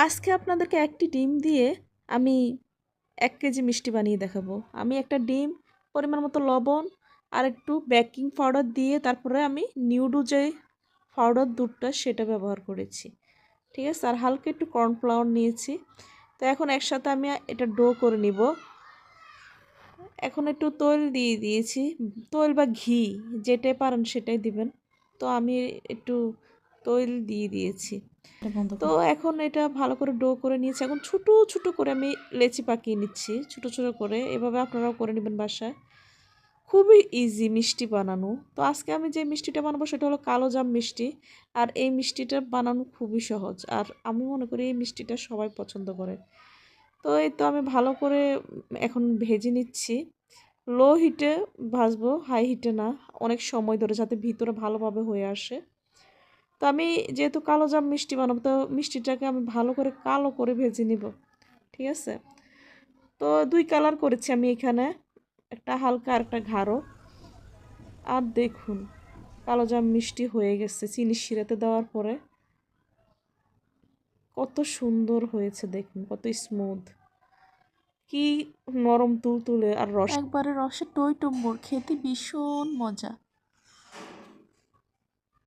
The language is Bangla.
আজকে আপনাদেরকে একটি ডিম দিয়ে আমি ১ কেজি মিষ্টি বানিয়ে দেখাবো। আমি একটা ডিম, পরিমাণ মতো লবণ আর একটু বেকিং পাউডার দিয়ে তারপরে আমি নিউডু যে পাউডার দুধটা সেটা ব্যবহার করেছি। ঠিক আছে? আর হালকা একটু কর্নফ্লাওয়ার নিয়েছি। তো এখন একসাথে আমি এটা ডো করে নিব। এখন একটু তৈল দিয়ে দিয়েছি। তৈল বা ঘি যেটাই পারেন সেটাই দিবেন। তো আমি একটু তৈল দিয়ে দিয়েছি। তো এখন এটা ভালো করে ডো করে নিয়েছি। এখন ছোট, ছোট করে আমি লেচি পাকিয়ে নিচ্ছি। ছোট, ছোট করে। এভাবে আপনারাও করে নেবেন বাসায়। খুবই ইজি মিষ্টি বানানো। তো আজকে আমি যে মিষ্টিটা বানাবো সেটা হলো কালোজাম মিষ্টি। আর এই মিষ্টিটা বানানো খুবই সহজ। আর আমি মনে করি এই মিষ্টিটা সবাই পছন্দ করে। তো এই তো আমি ভালো করে এখন ভেজে নিচ্ছি। লো হিটে ভাজবো, হাই হিটে না। অনেক সময় ধরে যাতে ভিতরে ভালোভাবে হয়ে আসে। তো আমি যেহেতু কালোজাম মিষ্টি বানাবো তো মিষ্টিটাকে আমি ভালো করে কালো করে ভেজে নিব। ঠিক আছে? তো ২ কালার করেছি আমি এখানে। একটা হালকা আর একটা গাঢ়। আর দেখুন কালোজাম মিষ্টি হয়ে গেছে চিনির শিরাতে দেওয়ার পরে। কত সুন্দর হয়েছে দেখুন, কত স্মুথ। কি নরম তুলতুলে আর রস একবারে রসে টইটুম্বর, খেতে ভীষণ মজা।